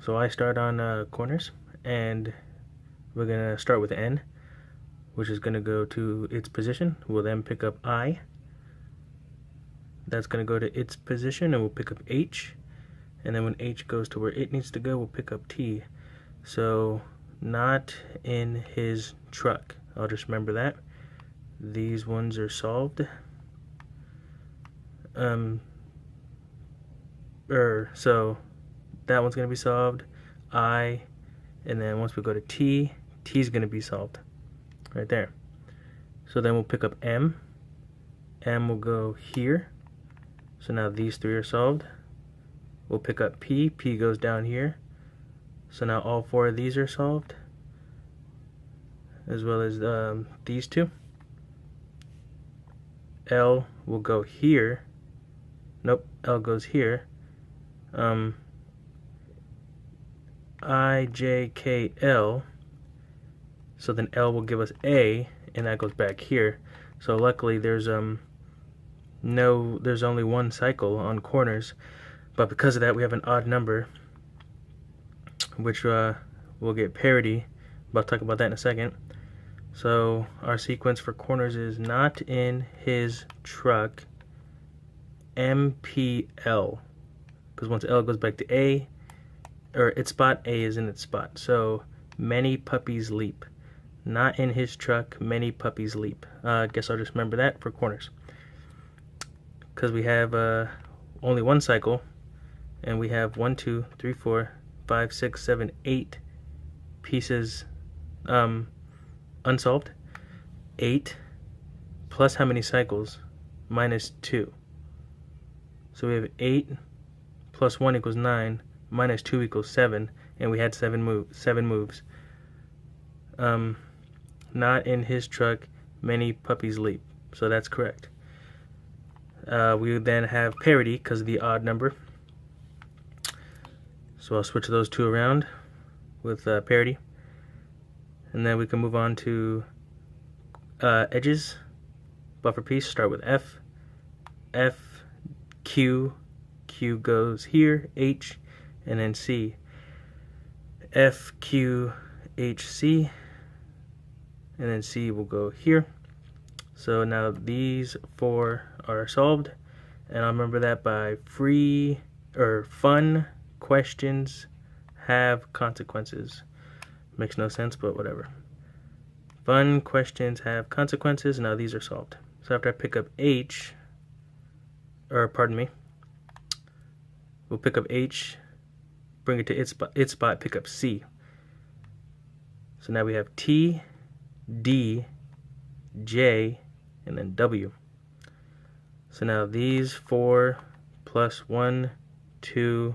So I start on corners, and we're gonna start with N, which is gonna go to its position. We'll then pick up I. That's gonna go to its position, and we'll pick up H. And then when H goes to where it needs to go, we'll pick up T. So not in his truck. I'll just remember that. These ones are solved. So that one's gonna be solved. I, and then once we go to T, T is gonna be solved right there. So then we'll pick up M. M will go here. So now these three are solved. We'll pick up P. P goes down here. So now all four of these are solved, as well as these two. L will go here. Nope, L goes here. I, J, K, L. So then L will give us A, and that goes back here. So luckily there's only one cycle on corners, but because of that we have an odd number, which we'll get parity, but I'll talk about that in a second. So our sequence for corners is not in his truck, MPL, because once L goes back to A, or its spot, A is in its spot. So many puppies leap. Not in his truck, many puppies leap. I guess I'll just remember that for corners, because we have only one cycle, and we have 1, 2, 3, 4, 5, 6, 7, 8 pieces unsolved. 8 plus how many cycles? Minus 2. So we have 8 plus 1 equals 9, minus 2 equals 7, and we had 7 moves. Not in his truck, many puppies leap. So that's correct. We would then have parity because of the odd number. So I'll switch those two around with parity. And then we can move on to edges. Buffer piece, start with F. F, Q. Q goes here, H, and then C. F, Q, H, C. And then C will go here. So now these 4 are solved, and I'll remember that by fun questions have consequences. Makes no sense, but whatever. Fun questions have consequences. Now these are solved. So after I pick up H, or pardon me, we'll pick up H, bring it to its spot, pick up C. So now we have T, D, J, and then W. So now these 4 plus 1, 2,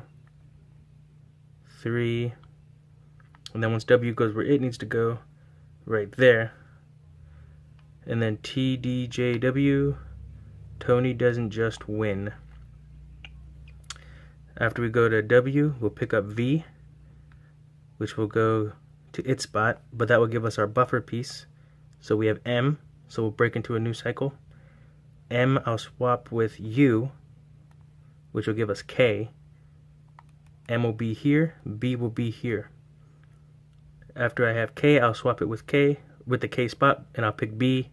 3, and then once W goes where it needs to go, right there. And then T, D, J, W, Tony doesn't just win. After we go to W, we'll pick up V, which will go to its spot, but that will give us our buffer piece. So we have M, so we'll break into a new cycle. M I'll swap with U, which will give us K. M will be here, B will be here. After I have K, I'll swap it with K, with the K spot, and I'll pick B.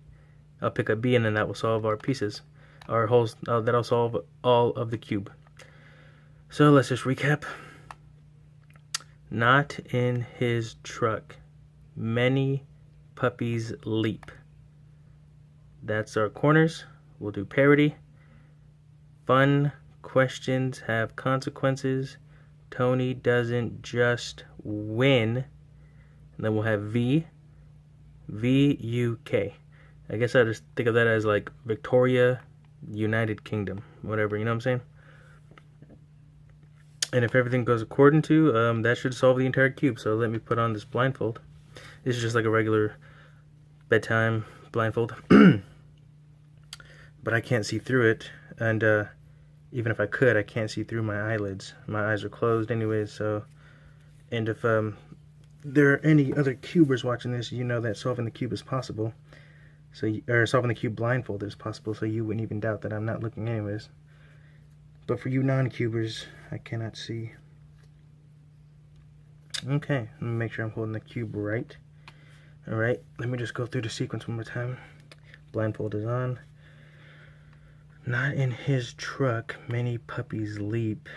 I'll pick up B, and then that will solve our pieces, our holes. That'll solve all of the cube. So let's just recap. Not in his truck, many puppies leap. That's our corners. We'll do parity. Fun questions have consequences. Tony doesn't just win. And then we'll have V, V-U-K. I guess I just think of that as like Victoria, United Kingdom, whatever, you know what I'm saying? And if everything goes according to, that should solve the entire cube. So let me put on this blindfold. This is just like a regular bedtime blindfold. But I can't see through it, and even if I could, I can't see through my eyelids. My eyes are closed anyways, so... And if there are any other cubers watching this, you know that solving the cube is possible. Or solving the cube blindfolded is possible, so you wouldn't even doubt that I'm not looking anyways. But for you non-cubers, I cannot see. Okay, let me make sure I'm holding the cube right. Alright, let me just go through the sequence one more time. Blindfold is on. Not in his truck, many puppies leap.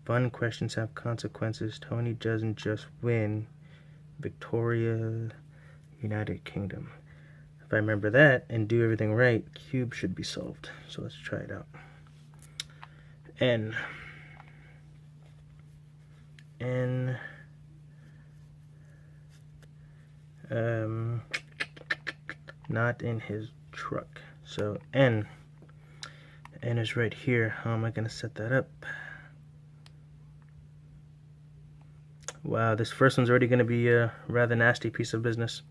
Fun questions have consequences. Tony doesn't just win. Victoria, United Kingdom. If I remember that and do everything right, cube should be solved. So let's try it out. N. Not in his truck. So N is right here. How am I going to set that up? Wow, this first one's already going to be a rather nasty piece of business.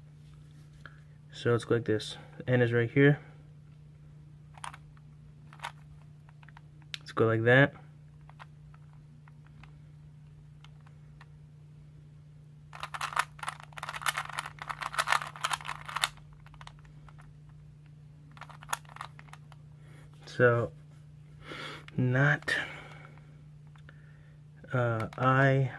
So let's go like this. N is right here. Let's go like that. So, not I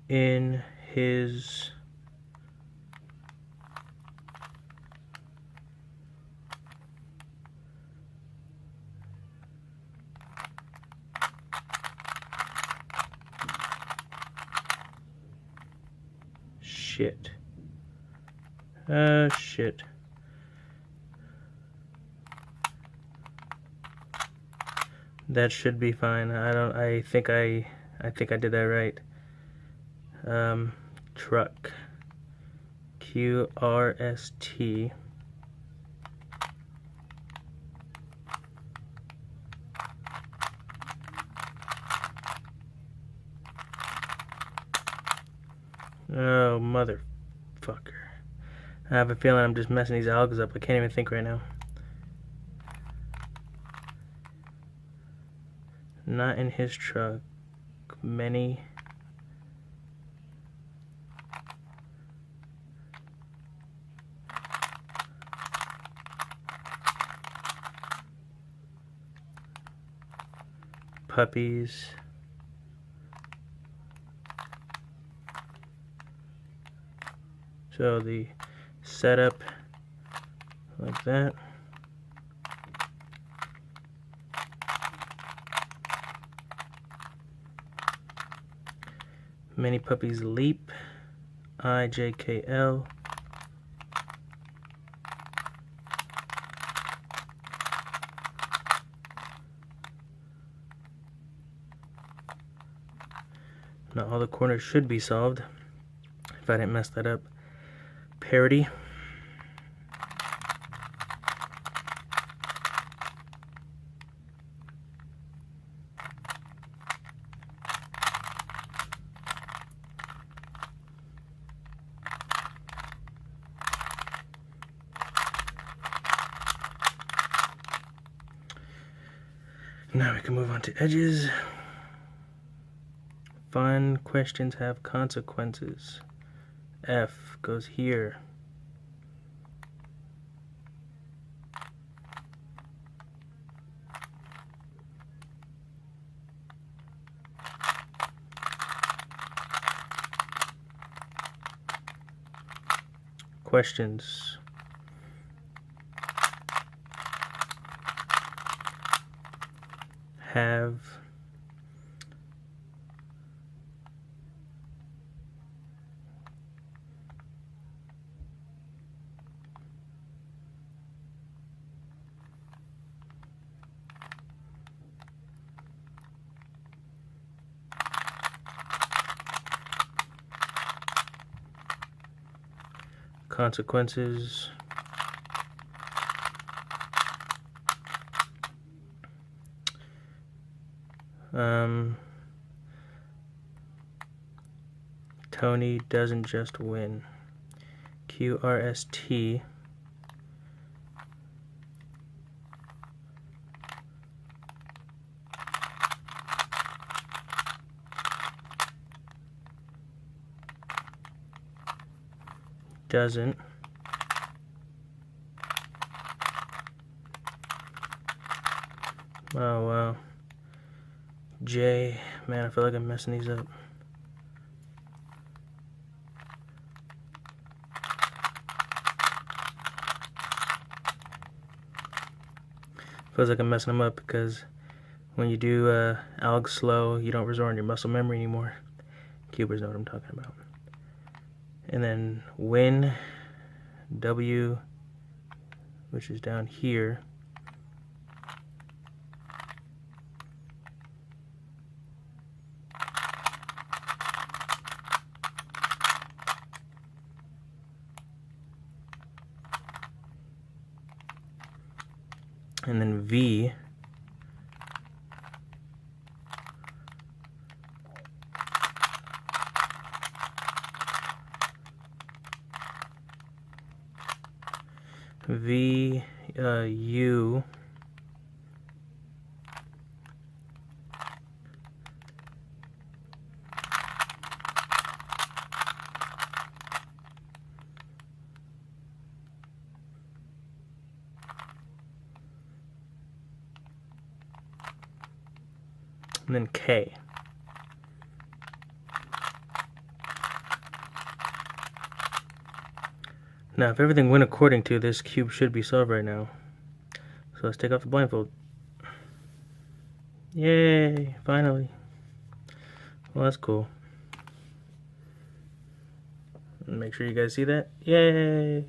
in his shit. Shit. That should be fine. I think I did that right. Truck. QRST. Oh, motherfucker. I have a feeling I'm just messing these algos up. I can't even think right now. Not in his truck. Many puppies so the setup like that. Many puppies leap. IJKL. Now all the corners should be solved if I didn't mess that up. Parity. Now we can move on to edges. Fun questions have consequences. F goes here. Questions. Have consequences. Tony doesn't just win. QRST. doesn't. Oh wow. J, man, I feel like I'm messing these up. Feels like I'm messing them up because when you do alg slow, you don't resort on your muscle memory anymore. Cubers know what I'm talking about. And then win, W, which is down here. And then V, U, and then K. Now, if everything went according to, this cube should be solved right now. So let's take off the blindfold. Yay, finally. Well, that's cool. Make sure you guys see that. Yay!